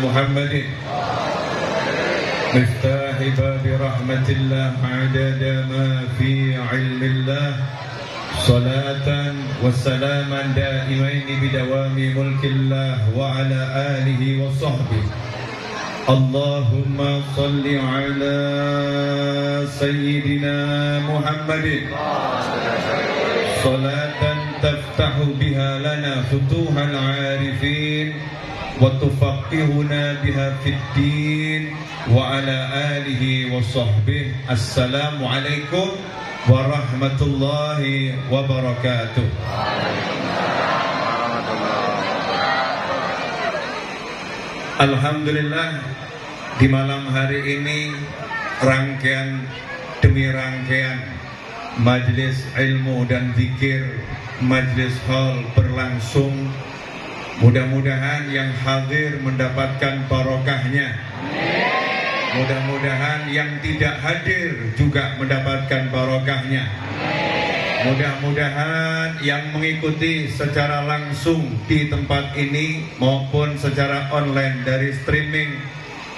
محمد مفتاح باب رحمة الله عدد ما في علم الله صلاة وسلاما دائمين بدوام ملك الله وعلى آله وصحبه اللهم صل على سيدنا محمد صلاة تفتح بها لنا فتوح العارفين وتفقهنا بها في الدين وعلى آله وصحبه. السلام عليكم ورحمة الله وبركاته. Alhamdulillah, di malam hari ini rangkaian demi rangkaian majelis ilmu dan zikir Majelis Hall berlangsung. Mudah-mudahan yang hadir mendapatkan barokahnya. Mudah-mudahan yang tidak hadir juga mendapatkan barokahnya. Mudah-mudahan yang mengikuti secara langsung di tempat ini maupun secara online dari streaming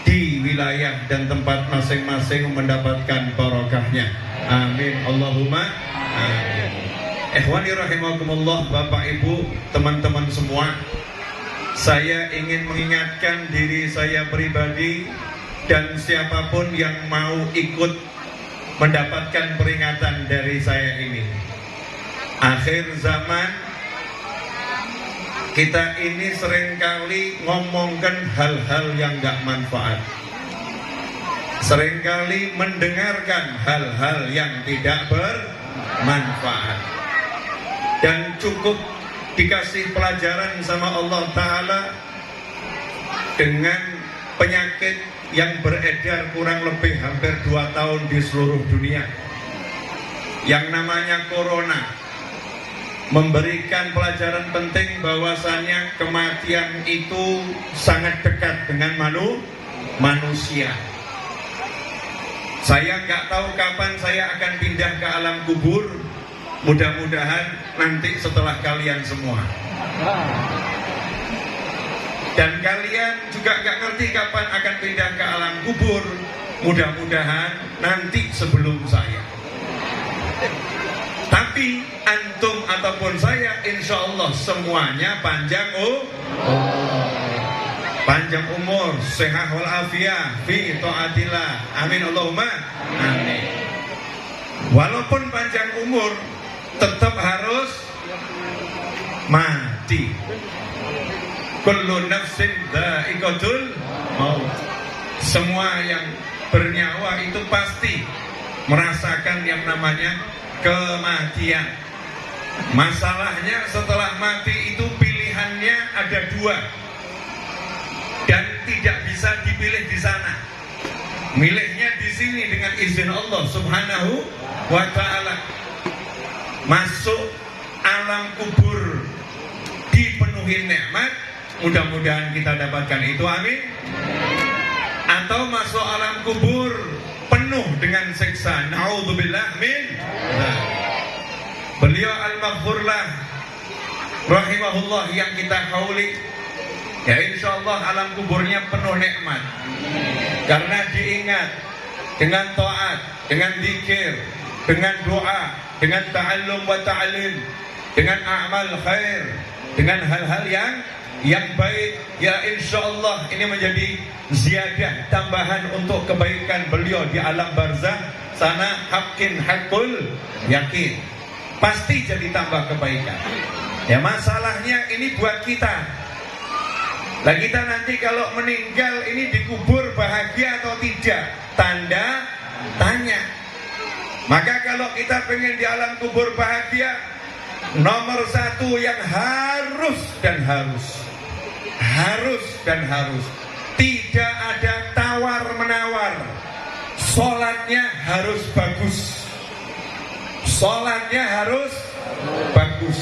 di wilayah dan tempat masing-masing mendapatkan barokahnya. Amin Allahumma amin. Ikhwani rahimakumullah, Bapak Ibu, teman-teman semua, saya ingin mengingatkan diri saya pribadi dan siapapun yang mau ikut mendapatkan peringatan dari saya ini. Akhir zaman kita ini seringkali ngomongkan hal-hal yang gak manfaat, seringkali mendengarkan hal-hal yang tidak bermanfaat, dan cukup dikasih pelajaran sama Allah Ta'ala dengan penyakit yang beredar kurang lebih hampir 2 tahun di seluruh dunia, yang namanya Corona. Memberikan pelajaran penting bahwasanya kematian itu sangat dekat dengan manusia. Saya nggak tahu kapan saya akan pindah ke alam kubur. Mudah-mudahan nanti setelah kalian semua. Dan kalian juga nggak ngerti kapan akan pindah ke alam kubur. Mudah-mudahan nanti sebelum saya. Tapi antum ataupun saya, insya Allah semuanya panjang panjang umur, sehat wal afiah, fi taatillah. Amin Allahumma amin. Walaupun panjang umur, tetap harus mati. Kullu nafsin dha'iqatul maut. Semua yang bernyawa itu pasti merasakan yang namanya kematian. Masalahnya setelah mati itu pilihannya ada 2 dan tidak bisa dipilih di sana. Milihnya di sini dengan izin Allah Subhanahu wa Ta'ala. Masuk alam kubur dipenuhi nikmat, mudah-mudahan kita dapatkan itu, amin. Atau masuk alam kubur penuh dengan siksa, naudzubillah min. Beliau al-maghfurlah rahimahullah yang kita hauli, ya insyaallah alam kuburnya penuh nikmat karena diingat dengan taat, dengan zikir, dengan doa, dengan ta'allum wa ta'lim, dengan amal khair, dengan hal-hal yang baik. Ya insyaallah ini menjadi ziyadah tambahan untuk kebaikan beliau di alam barzakh sana. Haqqin haqqul yakin, pasti jadi tambah kebaikan. Ya masalahnya ini buat kita. Nah kita nanti kalau meninggal ini dikubur bahagia atau tidak? Tanda tanya. Maka kalau kita pengen di alam kubur bahagia, nomor 1 yang harus dan harus tidak ada tawar-menawar. Sholatnya harus bagus. Sholatnya harus bagus.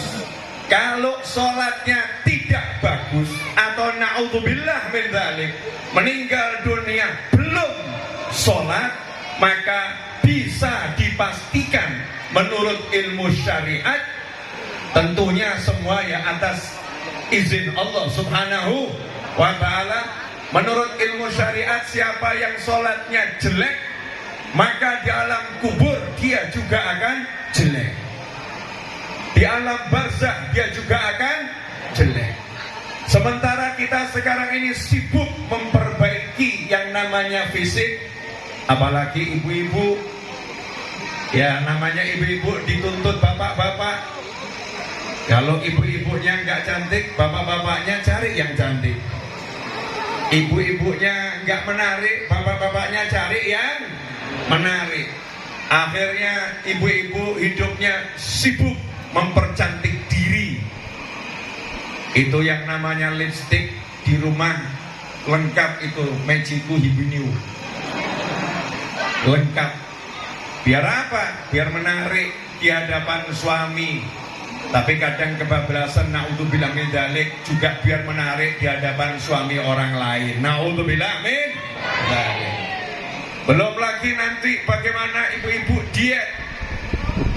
Kalau sholatnya tidak bagus atau na'udzubillah min dzalik, meninggal dunia belum sholat, maka bisa dipastikan menurut ilmu syariat, tentunya semua ya atas izin Allah Subhanahu wa Ta'ala, Menurut ilmu syariat, siapa yang sholatnya jelek, maka di alam kubur dia juga akan jelek. Di alam barzakh dia juga akan jelek. Sementara kita sekarang ini sibuk memperbaiki yang namanya fisik, apalagi ibu-ibu. Ya, namanya ibu-ibu dituntut bapak-bapak. Kalau ibu-ibunya nggak cantik, bapak-bapaknya cari yang cantik. Ibu-ibunya nggak menarik, bapak-bapaknya cari yang menarik. Akhirnya ibu-ibu hidupnya sibuk mempercantik diri. Itu yang namanya lipstick di rumah lengkap, itu Magiku Hibiniu lengkap. Biar apa? Biar menarik di hadapan suami. Tapi kadang kebablasan, naudzubillah min dzalik, juga biar menarik di hadapan suami orang lain. Naudzubillah min dzalik. Belum lagi nanti bagaimana ibu-ibu diet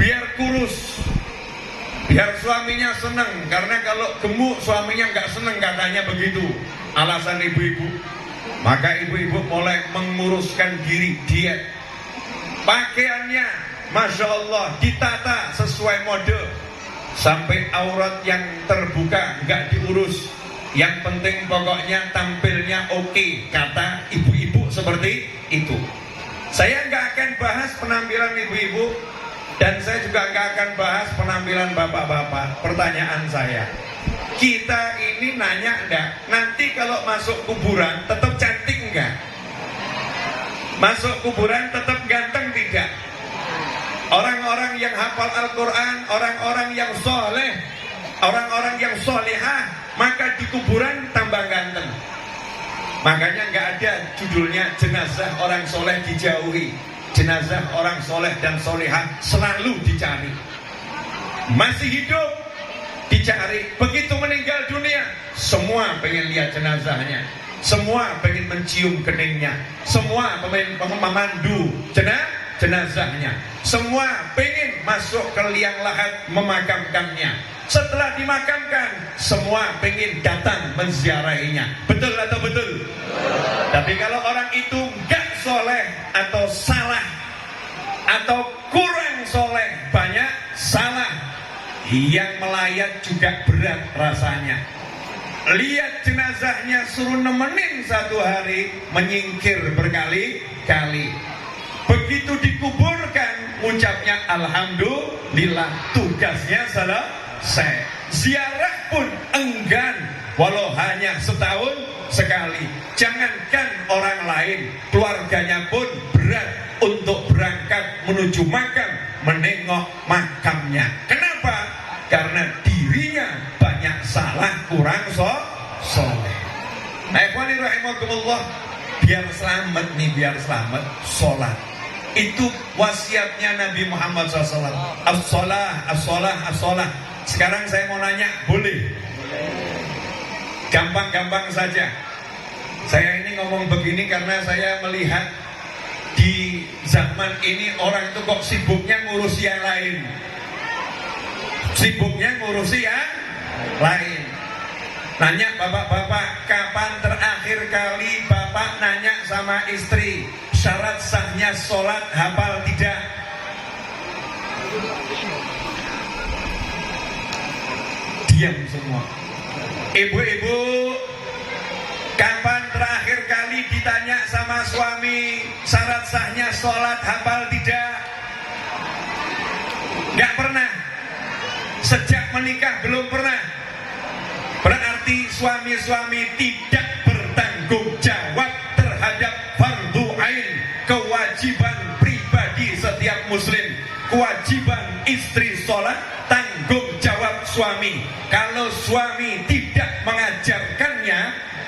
biar kurus, biar suaminya senang. Karena kalau gemuk suaminya nggak senang, katanya begitu alasan ibu-ibu. Maka ibu-ibu mulai menguruskan diri, diet. Pakaiannya Masya Allah ditata sesuai mode, sampai aurat yang terbuka nggak diurus. Yang penting pokoknya tampilnya oke, kata ibu-ibu seperti itu. Saya nggak akan bahas penampilan ibu-ibu, dan saya juga nggak akan bahas penampilan bapak-bapak. Pertanyaan saya, kita ini nanya enggak, nanti kalau masuk kuburan tetap cantik enggak? Masuk kuburan tetap ganteng tidak? Orang-orang yang hafal Al-Quran, orang-orang yang soleh, orang-orang yang solehah, maka di kuburan tambah ganteng. Makanya nggak ada judulnya jenazah orang soleh dijauhi. Jenazah orang soleh dan solehah selalu dicari. Masih hidup dicari, begitu meninggal dunia semua pengen lihat jenazahnya, semua pengen mencium keningnya, semua pengen memandu jenazahnya, semua pengen masuk ke liang lahat memakamkannya. Setelah dimakamkan, semua pengen datang menziarahinya. Betul atau betul? Tapi kalau orang itu gak soleh atau salah atau kurang soleh, banyak salah, yang melayat juga berat rasanya. Lihat jenazahnya suruh nemenin satu hari, menyingkir berkali-kali. Begitu dikuburkan, ucapnya alhamdulillah, tugasnya selesai. Ziarah pun enggan, walau hanya setahun sekali. Jangankan orang lain, keluarganya pun berat untuk berangkat menuju makam, menengok makamnya. Kenapa? Karena dirinya banyak salah, kurang soleh. Ikhwani rahimakumullah, biar selamat nih, biar selamat, sholat. Itu wasiatnya Nabi Muhammad SAW. As-sholah, as-sholah, as-sholah. Sekarang saya mau nanya, boleh? Gampang-gampang saja. Saya ini ngomong begini karena saya melihat di zaman ini orang itu kok sibuknya ngurusi yang lain. Sibuknya ngurusi yang lain. Nanya bapak-bapak, kapan terakhir kali bapak nanya sama istri, syarat sahnya sholat hafal tidak? Diam semua. Ibu-ibu, kapan terakhir kali ditanya sama suami, syarat sahnya sholat hafal tidak? Gak pernah. Sejak menikah belum pernah. Berarti suami-suami tidak bertanggung jawab terhadap fardu ain, kewajiban pribadi setiap muslim. Kewajiban istri sholat, tanggung jawab suami. Kalau suami tidak mengajarkannya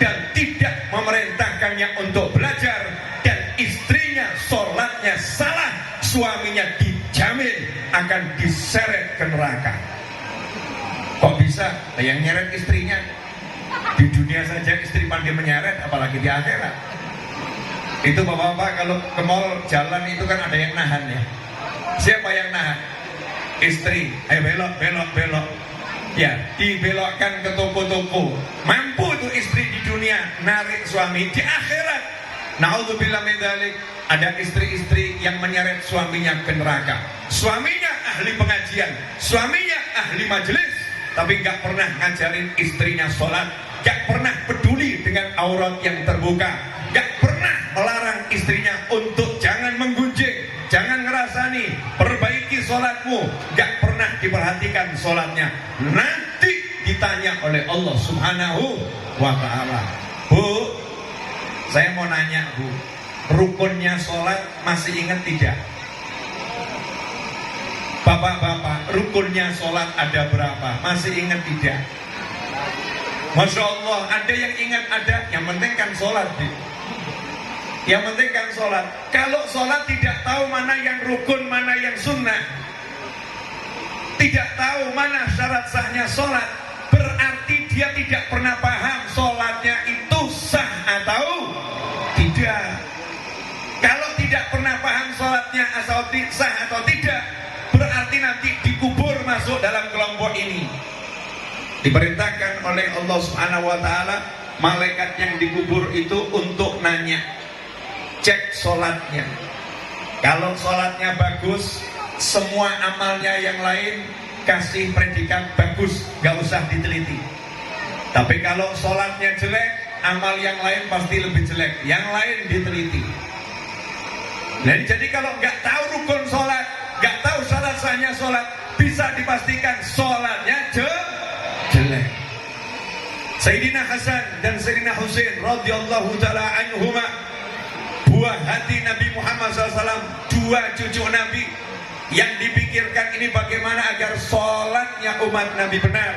dan tidak memerintahkannya untuk belajar, dan istrinya sholatnya salah, suaminya dijamin akan diseret ke neraka. Kok bisa? Yang nyeret istrinya. Di dunia saja istri pandai menyeret, apalagi di akhirat. Itu bapak-bapak kalau ke mall jalan itu kan ada yang nahan ya. Siapa yang nahan? Istri. Ayo belok, belok, belok. Ya, dibelokkan ke toko-toko. Mampu tuh istri di dunia narik suami, di akhirat naudzubillah min dzalik, ada istri-istri yang menyeret suaminya ke neraka. Suaminya ahli pengajian, suaminya ahli majelis, tapi gak pernah ngajarin istrinya sholat, gak pernah peduli dengan aurat yang terbuka, gak pernah melarang istrinya untuk jangan menggunjing, jangan ngerasani, perbaiki sholatmu, gak pernah diperhatikan sholatnya. Nanti ditanya oleh Allah Subhanahu wa ta'ala. Bu, saya mau nanya Bu, rukunnya sholat masih ingat tidak? Bapak-bapak, rukunnya sholat ada berapa? Masih ingat tidak? Masya Allah, ada yang ingat ada, yang penting kan sholat. Yang penting kan sholat. Kalau sholat tidak tahu mana yang rukun, mana yang sunnah, tidak tahu mana syarat sahnya sholat, berarti dia tidak pernah paham sholatnya itu sah atau tidak. Kalau tidak pernah paham sholatnya asal sah atau tidak, berarti nanti dikubur masuk dalam kelompok ini. Diperintahkan oleh Allah Subhanahu wa ta'ala, malaikat yang dikubur itu untuk nanya, cek sholatnya. Kalau sholatnya bagus, semua amalnya yang lain kasih predikat bagus, gak usah diteliti. Tapi kalau sholatnya jelek, amal yang lain pasti lebih jelek, yang lain diteliti. Dan jadi kalau gak tahu rukun sholat, gak tahu syarat sahnya sholat, bisa dipastikan sholatnya jelek. Sayyidina Hasan dan Sayyidina Husain radhiyallahu ta'ala anhuma, buah hati Nabi Muhammad SAW, dua cucu Nabi, yang dipikirkan ini bagaimana agar sholatnya umat Nabi benar.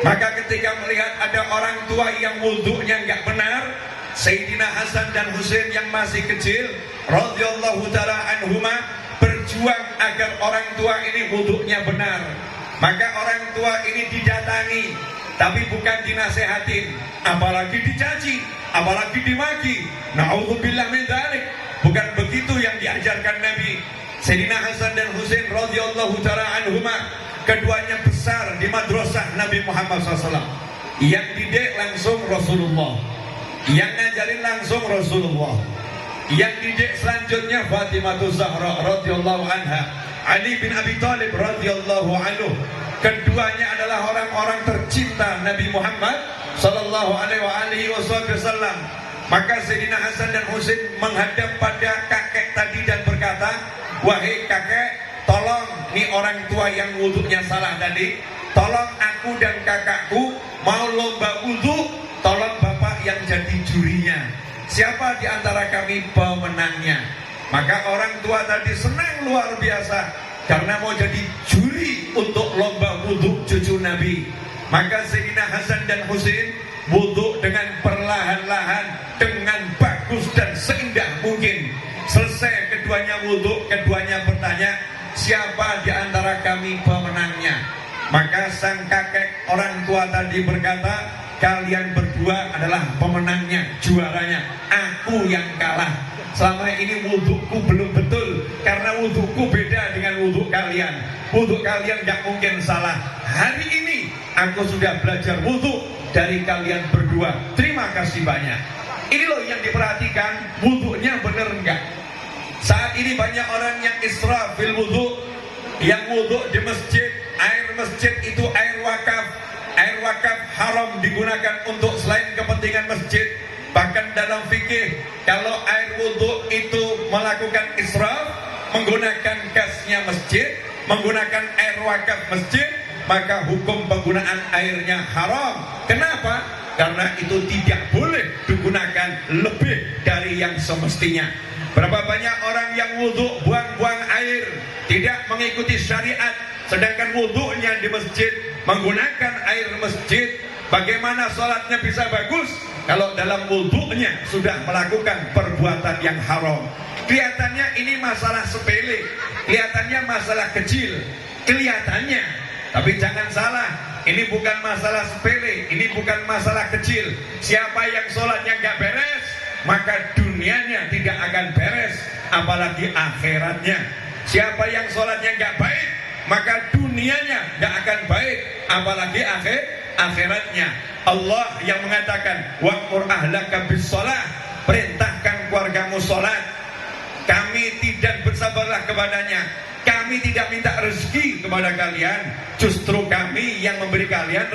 Maka ketika melihat ada orang tua yang wudhunya nggak benar, Sayyidina Hasan dan Husain yang masih kecil radhiyallahu ta'ala anhuma berjuang agar orang tua ini wudhunya benar. Maka orang tua ini didatangi, tapi bukan dinasehatin, apalagi dicaci, apalagi dimaki. Na'udzubillah min dzalik. Bukan begitu yang diajarkan Nabi. Sayyidina Hasan dan Husain radhiyallahu ta'ala anhuma, keduanya besar di madrasah Nabi Muhammad SAW. Yang didik langsung Rasulullah, yang ngajarin langsung Rasulullah. Yang didik selanjutnya Fatimah Zahra radhiyallahu anha, Ali bin Abi Thalib radhiyallahu anhu. Keduanya adalah orang-orang tercinta Nabi Muhammad sallallahu alaihi wasallam. Maka Sayyidina Hasan dan Husain menghadap pada kakek tadi dan berkata, wahai kakek, tolong nih orang tua yang wudhunya salah tadi, tolong aku dan kakakku mau lomba wudhu, tolong bapak yang jadi jurinya. Siapa di antara kami pemenangnya? Maka orang tua tadi senang luar biasa karena mau jadi juri untuk lomba wudhu cucu Nabi. Maka Sayyidina Hasan dan Husain wudhu dengan perlahan-lahan, dengan bagus dan seindah mungkin. Selesai keduanya wudhu, keduanya bertanya, siapa di antara kami pemenangnya? Maka sang kakek orang tua tadi berkata, kalian berdua adalah pemenangnya, juaranya. Aku yang kalah. Selama ini wudhuku belum betul, karena wudhuku beda dengan wudhu kalian. Wudhu kalian gak mungkin salah. Hari ini aku sudah belajar wudhu dari kalian berdua. Terima kasih banyak. Ini loh yang diperhatikan, wudhunya bener enggak. Saat ini banyak orang yang israf fil wudhu, yang wudhu di masjid. Air masjid itu air wakaf. Air wakaf haram digunakan untuk selain kepentingan masjid. Bahkan dalam fikih, kalau air wudhu itu melakukan israf, menggunakan gasnya masjid, menggunakan air wakaf masjid, maka hukum penggunaan airnya haram. Kenapa? Karena itu tidak boleh digunakan lebih dari yang semestinya. Berapa banyak orang yang wudhu buang-buang air, tidak mengikuti syariat, sedangkan wudhunya di masjid, menggunakan air masjid. Bagaimana sholatnya bisa bagus kalau dalam wudhunya sudah melakukan perbuatan yang haram? Kelihatannya ini masalah sepele, kelihatannya masalah kecil, kelihatannya. Tapi jangan salah, ini bukan masalah sepele, ini bukan masalah kecil. Siapa yang sholatnya nggak beres, maka dunianya tidak akan beres, apalagi akhiratnya. Siapa yang sholatnya nggak baik, maka dunianya tidak akan baik, apalagi akhiratnya. Allah yang mengatakan wa'mur ahlaka bis-shalah, perintahkan keluargamu sholat. Kami tidak bersabarlah kepadanya, kami tidak minta rezeki kepada kalian, justru kami yang memberi kalian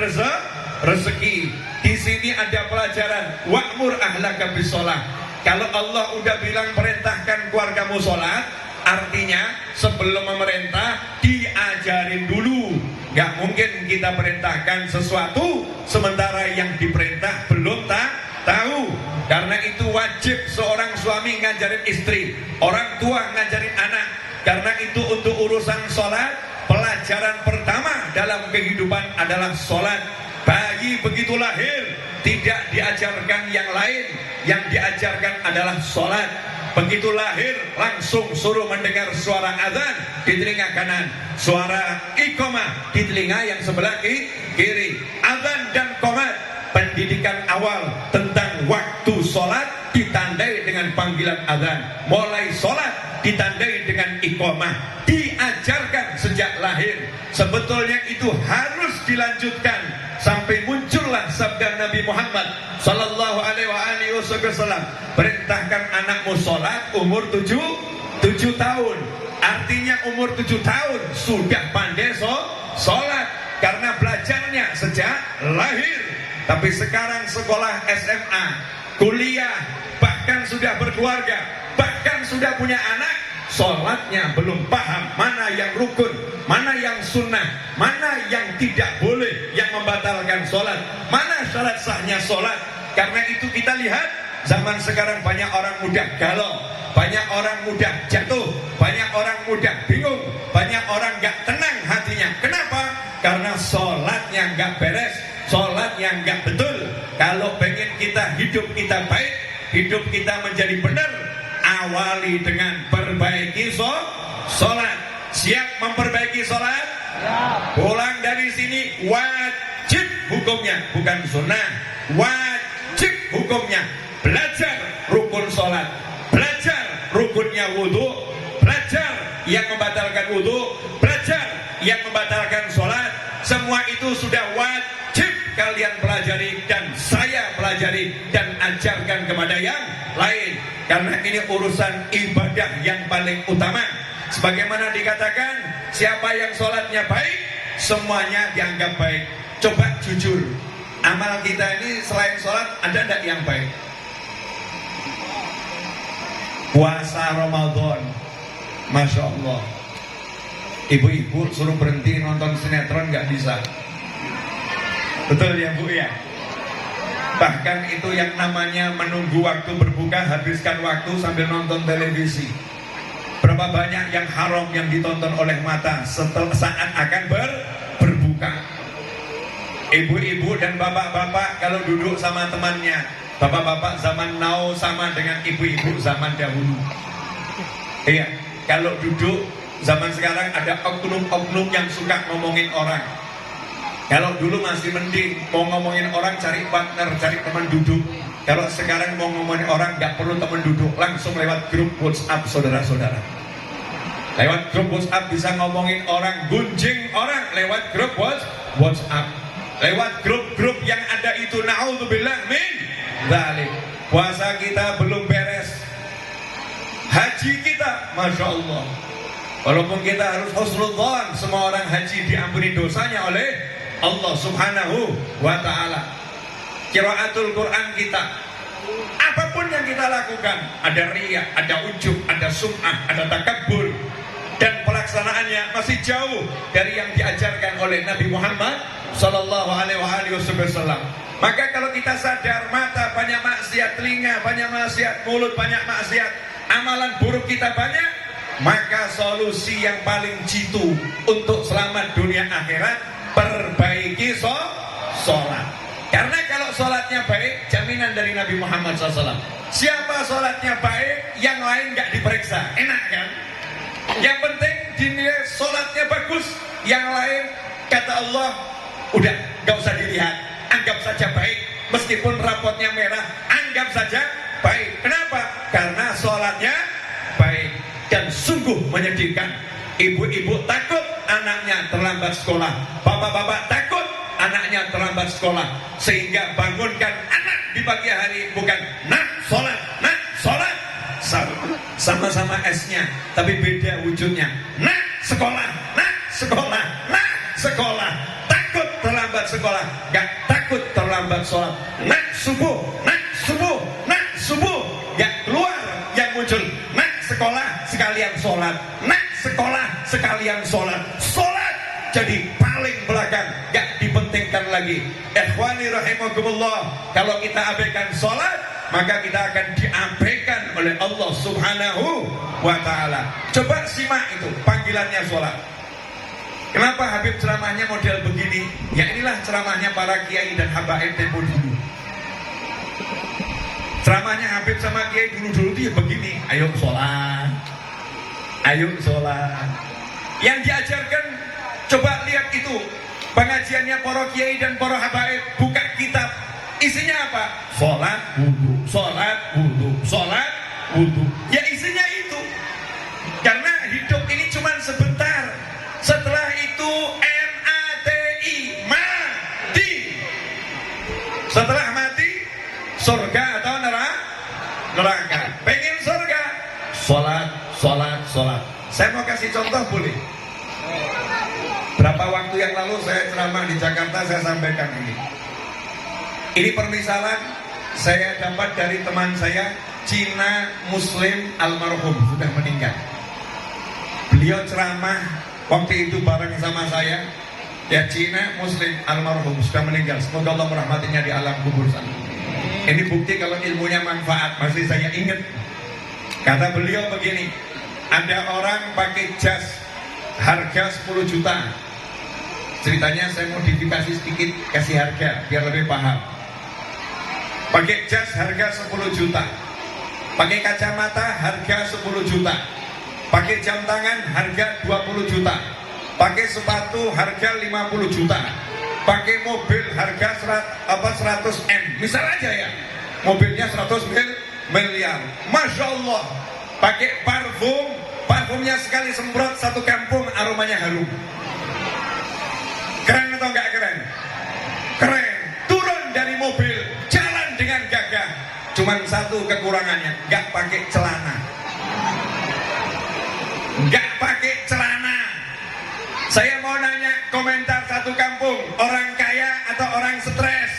rezeki. Di sini ada pelajaran wa'mur ahlaka bis-shalah. Kalau Allah udah bilang perintahkan keluargamu sholat, artinya sebelum memerintah diajarin dulu. Gak mungkin kita perintahkan sesuatu sementara yang diperintah belum tahu. Karena itu wajib seorang suami ngajarin istri, orang tua ngajarin anak. Karena itu untuk urusan sholat, pelajaran pertama dalam kehidupan adalah sholat. Bayi begitu lahir tidak diajarkan yang lain, yang diajarkan adalah sholat. Begitu lahir langsung suruh mendengar suara azan di telinga kanan, suara iqamah di telinga yang sebelah kiri. Azan dan qomat, pendidikan awal tentang waktu sholat ditandai dengan panggilan azan. Mulai sholat ditandai dengan iqamah, diajarkan sejak lahir. Sebetulnya itu harus dilanjutkan sampai muncullah sabda Nabi Muhammad sallallahu alaihi wasallam, perintahkan anakmu sholat umur 7 tahun. Artinya umur 7 tahun sudah pandai sholat, karena belajarnya sejak lahir. Tapi sekarang sekolah SMA, kuliah, bahkan sudah berkeluarga, bahkan sudah punya anak, sholatnya belum paham mana yang rukun, mana yang sunnah, mana yang tidak boleh, yang membatalkan sholat, mana syarat sahnya sholat. Karena itu kita lihat zaman sekarang banyak orang muda galau, banyak orang muda jatuh, banyak orang muda bingung, banyak orang gak tenang hatinya. Kenapa? Karena sholatnya gak beres, sholatnya gak betul. Kalau pengen kita hidup kita baik, hidup kita menjadi benar, awali dengan perbaiki sholat. Siap memperbaiki sholat? Pulang dari sini wajib hukumnya, bukan sunnah. Wajib hukumnya belajar rukun sholat, belajar rukunnya wudhu, belajar yang membatalkan wudhu, belajar yang membatalkan sholat. Semua itu sudah wajib kalian pelajari dan saya pelajari dan ajarkan kepada yang lain. Karena ini urusan ibadah yang paling utama. Sebagaimana dikatakan, siapa yang sholatnya baik, semuanya dianggap baik. Coba jujur, amal kita ini selain sholat ada tidak yang baik? Puasa Ramadan, Masya Allah, ibu-ibu suruh berhenti nonton sinetron gak bisa. Betul ya Bu ya? Bahkan itu yang namanya menunggu waktu berbuka, habiskan waktu sambil nonton televisi. Berapa banyak yang haram yang ditonton oleh mata setelah saat akan berbuka. Ibu-ibu dan bapak-bapak kalau duduk sama temannya, bapak-bapak zaman now sama dengan ibu-ibu zaman dahulu. Iya, kalau duduk zaman sekarang ada oknum-oknum yang suka ngomongin orang. Kalau dulu masih mending, mau ngomongin orang cari partner, cari teman duduk. Kalau sekarang mau ngomongin orang nggak perlu teman duduk, langsung lewat grup WhatsApp saudara-saudara. Lewat grup WhatsApp bisa ngomongin orang, gunjing orang lewat grup WhatsApp. Lewat grup-grup yang ada itu, na'udzubillah min dzalik. Puasa kita belum beres, haji kita, Masya Allah, walaupun kita harus husnudzon, semua orang haji diampuni dosanya oleh Allah subhanahu wa ta'ala. Qiraatul Quran kita, apapun yang kita lakukan, ada riya, ada ujub, ada sum'ah, ada takabbur, dan pelaksanaannya masih jauh dari yang diajarkan oleh Nabi Muhammad sallallahu alaihi wasallam. Maka kalau kita sadar mata banyak maksiat, telinga banyak maksiat, mulut banyak maksiat, amalan buruk kita banyak, maka solusi yang paling jitu untuk selamat dunia akhirat, perbaiki sholat. Karena kalau sholatnya baik, jaminan dari Nabi Muhammad SAW, siapa sholatnya baik, yang lain gak diperiksa, enak kan? Yang penting dinilai sholatnya bagus, yang lain kata Allah udah gak usah dilihat, anggap saja baik. Meskipun rapotnya merah, anggap saja baik. Kenapa? Karena sholatnya baik. Dan sungguh menyedihkan, ibu-ibu takut anaknya terlambat sekolah. Bapak-bapak takut anaknya terlambat sekolah, sehingga bangunkan anak di pagi hari bukan nak sholat, nak sholat. Sama-sama S-nya, tapi beda wujudnya. Nak sekolah, nak sekolah, nak sekolah. Takut terlambat sekolah, gak takut terlambat sholat. Nak subuh, nak subuh, nak subuh. Gak keluar yang muncul. Nak sekolah sekalian sholat, nak sekolah sekalian sholat. Sholat jadi paling belakang, gak dipentingkan lagi. Ikhwani rahimakumullah, kalau kita abaikan sholat, maka kita akan diabaikan oleh Allah Subhanahu wa ta'ala. Coba simak itu panggilannya sholat. Kenapa Habib ceramahnya model begini? Ya inilah ceramahnya para kiai dan habaib tempo dulu. Ceramahnya Habib sama kiai dulu-dulu itu ya begini. Ayo sholat, ayo sholat. Yang diajarkan, coba lihat itu pengajiannya para kiai dan para habaib. Buka kitab, isinya apa? Sholat, wudhu, sholat, wudhu, sholat, wudhu. Ya isinya itu. Karena hidup ini cuma sebentar. Setelah itu MATI, mati. Setelah mati, surga atau neraka. Pengen surga, sholat, sholat, sholat. Saya mau kasih contoh boleh? Berapa waktu yang lalu saya ceramah di Jakarta, saya sampaikan ini. Ini permisalan saya dapat dari teman saya, Cina Muslim almarhum, sudah meninggal. Beliau ceramah waktu itu bareng sama saya. Ya, Cina Muslim almarhum sudah meninggal. Semoga Allah merahmatinya di alam kubur sana. Ini bukti kalau ilmunya manfaat. Masih saya ingat. Kata beliau begini, ada orang pakai jas harga 10 juta. Ceritanya saya modifikasi sedikit, kasih harga biar lebih paham. Pakai jas harga 10 juta. Pakai kacamata harga 10 juta. Pakai jam tangan harga 20 juta. Pakai sepatu harga 50 juta. Pakai mobil harga 100 M. Misal aja ya, mobilnya 100 miliar. Masya Allah. Pakai parfum, parfumnya sekali semprot satu kampung aromanya harum. Keren atau enggak keren? Keren. Turun dari mobil, jalan dengan gagah. Cuman satu kekurangannya, enggak pakai celana. Enggak pakai celana. Saya mau nanya komentar satu kampung, orang kaya atau orang stres?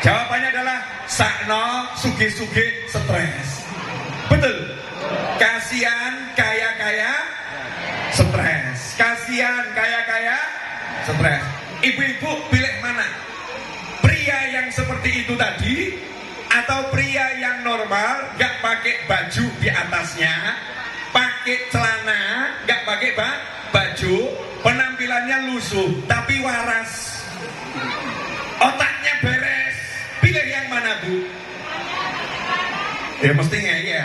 Jawabannya adalah sakno suge-suge stres. Betul. Kasihan kaya-kaya stres. Kasihan kaya-kaya stres. Ibu-ibu pilih mana? Pria yang seperti itu tadi atau pria yang normal, gak pakai baju di atasnya, pakai celana, gak pakai baju, penampilannya lusuh tapi waras, otaknya beres. Pilih yang mana, Bu? Ya mestinya ya.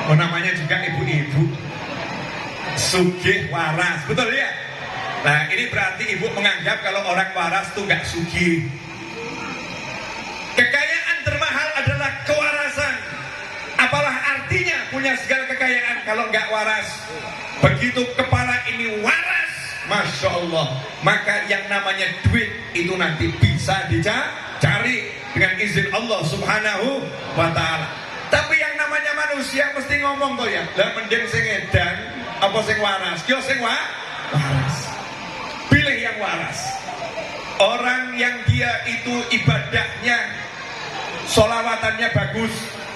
Oh, namanya juga ibu-ibu sugih waras, betul ya? Nah, ini berarti ibu menganggap kalau orang waras itu gak sugih. Kekayaan termahal adalah kewarasan. Apalah artinya punya segala kekayaan kalau nggak waras? Begitu kepala ini waras, Masya Allah, maka yang namanya duit itu nanti bisa dicari dengan izin Allah Subhanahu wa ta'ala. Tapi yang namanya manusia mesti ngomong tuh ya, lah mending sing edan apa sing waras? Kyo sing waras. Pilih yang waras. Orang yang dia itu ibadahnya, sholawatannya bagus.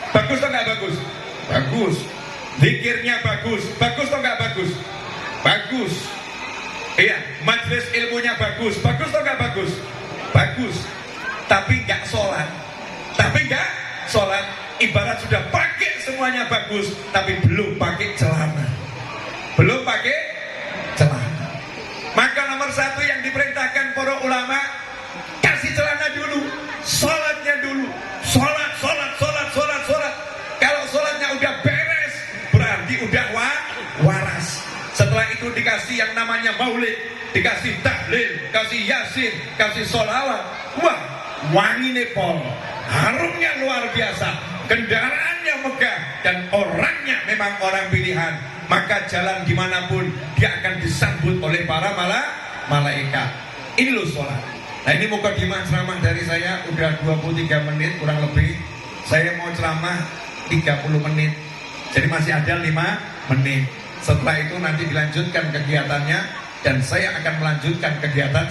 Bagus atau nggak bagus? Bagus. Zikirnya bagus. Bagus atau nggak bagus? Bagus. Iya, majelis ilmunya bagus. Bagus atau nggak bagus? Bagus. Tapi nggak sholat. Ibarat sudah pakai semuanya bagus, tapi belum pakai celana. Belum pakai celana. Maka nomor satu yang diperintahkan para ulama, kasih celana dulu, sholatnya dulu. Sholat. Kalau sholatnya udah beres, berarti udah waras. Setelah itu dikasih yang namanya maulid, dikasih tahlil, kasih yasin, kasih sholawat. Wah, wangi nepol, harumnya luar biasa, kendaraannya megah, dan orangnya memang orang pilihan, maka jalan dimanapun dia akan disambut oleh para malaikat. Ini loh sholat. Nah ini mukadimah ceramah dari saya, udah 23 menit kurang lebih. Saya mau ceramah 30 menit, jadi masih ada 5 menit. Setelah itu nanti dilanjutkan kegiatannya, dan saya akan melanjutkan kegiatan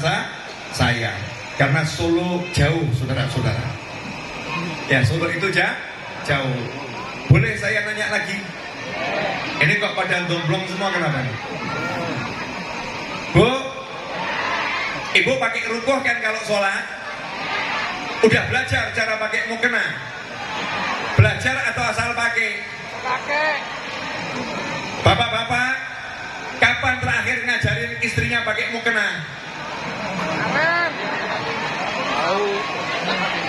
saya. Karena Solo jauh, saudara-saudara. Ya, Solo itu jauh. Boleh saya nanya lagi? Ini kok pada domblong semua, kenapa nih? Bu, ibu pakai rukuh kan kalau sholat? Udah belajar cara pakai mukena? Belajar atau asal pakai? Pakai. Bapak-bapak, kapan terakhir ngajarin istrinya pakai mukena?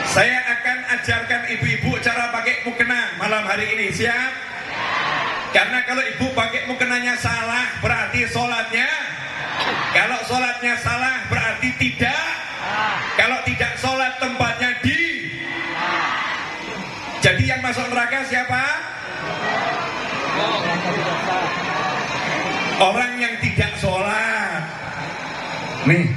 Saya akan ajarkan ibu-ibu cara pakai mukena malam hari ini, siap? Karena kalau ibu pakai mukenanya salah, berarti sholatnya. Kalau sholatnya salah, berarti tidak. Kalau tidak sholat, tempatnya di. Jadi yang masuk neraka siapa? Orang yang tidak sholat. Nih.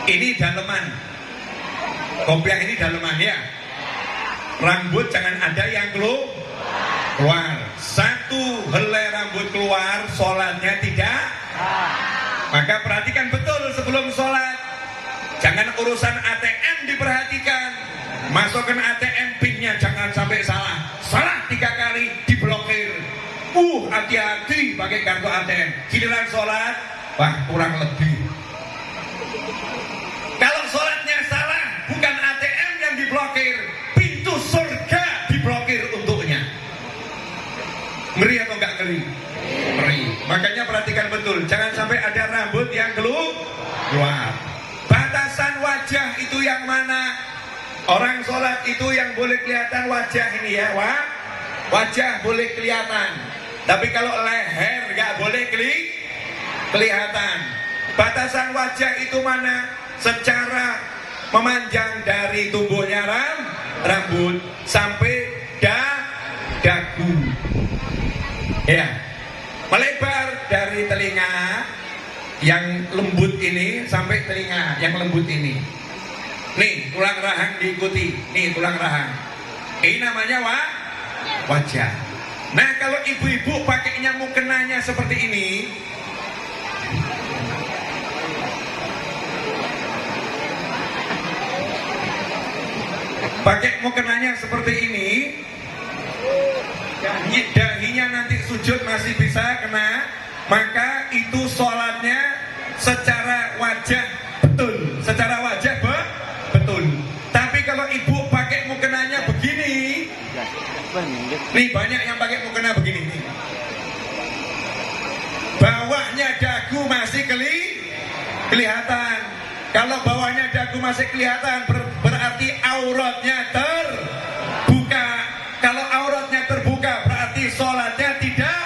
Ini daleman. Kopiah ini daleman ya. Rambut jangan ada yang keluar. Satu helai rambut keluar, sholatnya tidak. Maka perhatikan betul sebelum sholat. Jangan urusan ATM diperhatikan. Masukkan ATM pinnya jangan sampai salah. Salah 3 kali diblokir. Hati-hati pakai kartu ATM. Giliran sholat, wah kurang lebih. Kalau sholatnya salah, bukan ATM yang diblokir, pintu surga diblokir untuknya. Ngeri atau enggak ngeri? Ngeri. Makanya perhatikan betul, jangan sampai ada rambut yang keluar. Batasan wajah itu yang mana? Orang sholat itu yang boleh kelihatan wajah ini ya, wajah boleh kelihatan. Tapi kalau leher enggak boleh kelihatan. Batasan wajah itu mana? Secara memanjang dari tumbuhnya rambut sampai dagu. Ya. Melebar dari telinga yang lembut ini sampai telinga yang lembut ini. Nih, tulang rahang diikuti. Nih, tulang rahang. Ini namanya wajah. Nah, kalau ibu-ibu pakainya mukenanya seperti ini, pakai mukenanya seperti ini, dahinya nanti sujud masih bisa kena, maka itu sholatnya secara wajah betul, betul. Tapi kalau ibu pakai mukenanya begini, nih banyak yang pakai mukena begini nih. Bawahnya dagu masih kelihatan. Kalau bawahnya dagu masih kelihatan, berarti auratnya terbuka. Kalau auratnya terbuka, berarti sholatnya tidak.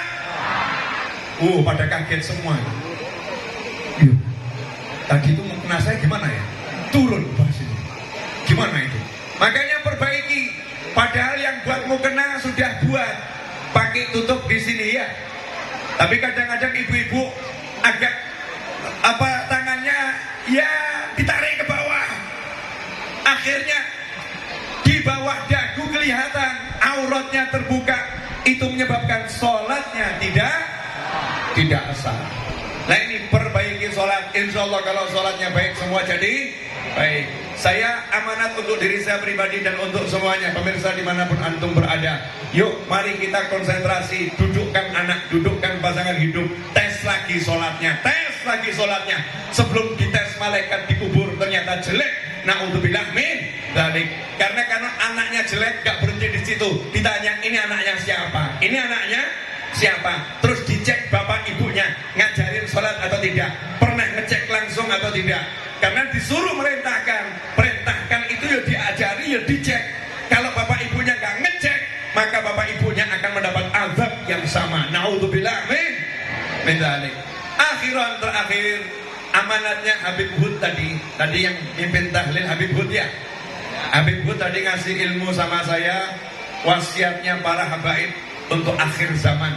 Pada kaget semua. Tadi itu mukena saya gimana ya? Turun bahas ini. Gimana itu? Makanya perbaiki. Padahal yang buat mukena sudah buat pakai tutup di sini ya. Tapi kadang-kadang ibu-ibu agak tangannya ya ditarik ke bawah. Akhirnya di bawah dagu kelihatan, auratnya terbuka. Itu menyebabkan sholatnya tidak sah. Nah ini perbaiki sholat. Insya Allah kalau sholatnya baik, semua jadi baik. Saya amanat untuk diri saya pribadi dan untuk semuanya, pemirsa dimanapun antum berada. Yuk mari kita konsentrasi. Dudukkan anak, dudukkan pasangan hidup. Tes lagi sholatnya. Sebelum dites malaikat dikubur ternyata jelek, naudzubillah min dzalik. Karena anaknya jelek, gak berhenti di situ. Ditanya, ini anaknya siapa? Ini anaknya siapa? Terus dicek bapak ibunya ngajarin sholat atau tidak, pernah ngecek langsung atau tidak. Karena disuruh perintahkan itu ya diajari, ya dicek. Kalau bapak ibunya gak ngecek, maka bapak ibunya akan mendapat azab yang sama. Naudzubillah min min dzalik. Akhiran terakhir, amanatnya Habib Hud tadi yang mimpin tahlil Habib Hud ya. Habib Hud tadi ngasih ilmu sama saya, wasiatnya para habaib untuk akhir zaman.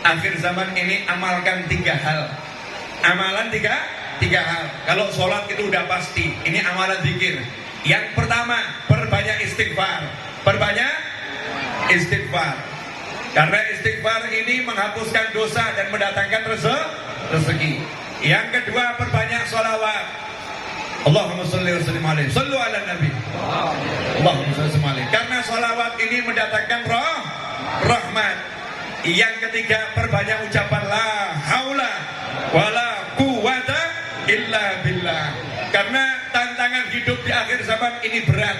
Akhir zaman ini amalkan 3 hal. Amalan tiga hal. Kalau sholat itu udah pasti, ini amalan zikir. Yang pertama, perbanyak istighfar. Perbanyak istighfar. Karena istighfar ini menghapuskan dosa dan mendatangkan rezeki. Yang kedua, perbanyak sholawat. Allahumma sholli wa sallim alaihi. Shallu ala nabi. Allahumma sholli wa sallim alaihi. Karena sholawat ini mendatangkan rahmat. Yang ketiga, perbanyak ucapan la haula wala quwata illa billah. Karena tantangan hidup di akhir zaman ini berat.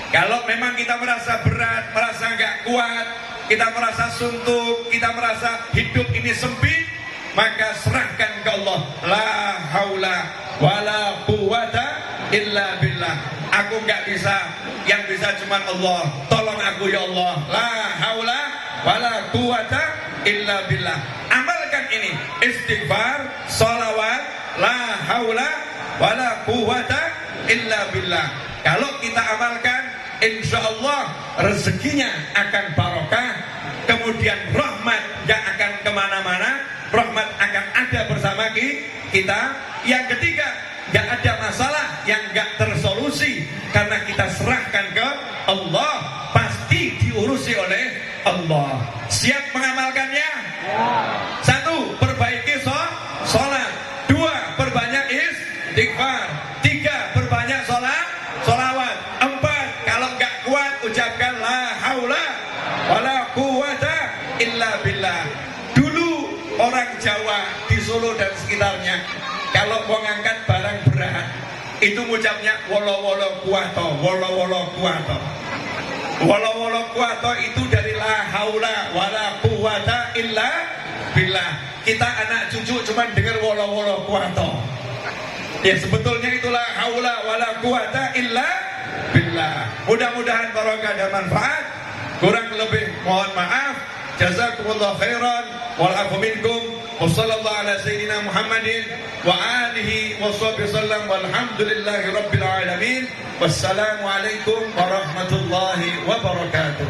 Kalau memang kita merasa berat, merasa nggak kuat, kita merasa suntuk, kita merasa hidup ini sempit, maka serahkan ke Allah. La haula wala quwata illa billah. Aku nggak bisa, yang bisa cuma Allah. Tolong aku ya Allah. La haula wala quwata illa billah. Amalkan ini, istighfar, sholawat, la haula wala quwata illa billah. Kalau kita amalkan, insya Allah rezekinya akan barokah, kemudian rahmat yang akan kemana-mana, rahmat akan ada bersama kita. Yang ketiga, gak ada masalah yang gak tersolusi karena kita serahkan ke Allah, pasti diurusi oleh Allah. Siap mengamalkannya? Satu, perbaiki sholat. Dua, perbanyak istighfar. Tiga, perbanyak sholawat. Empat, kalau gak kuat ucapkan la haula wala quwata illa billah. Dulu orang Jawa di Solo dan sekitarnya kalau mau ngangkat barang berat itu ngucapnya wolo-wolo kuwato, wolo-wolo kuwato. Wolo-wolo kuwato itu dari la haula wala quwata illa billah. Kita anak cucu cuma dengar wolo-wolo kuwato. Ya sebetulnya itulah haula wala quwata illa billah. Mudah-mudahan barokah dan manfaat. Kurang lebih mohon maaf. Jazakumullah khairan wal afu minkum. Wassallallahu ala sayyidina Muhammadin wa alihi washabbihi sallam walhamdulillahi rabbil alamin. Wassalamualaikum warahmatullahi wabarakatuh.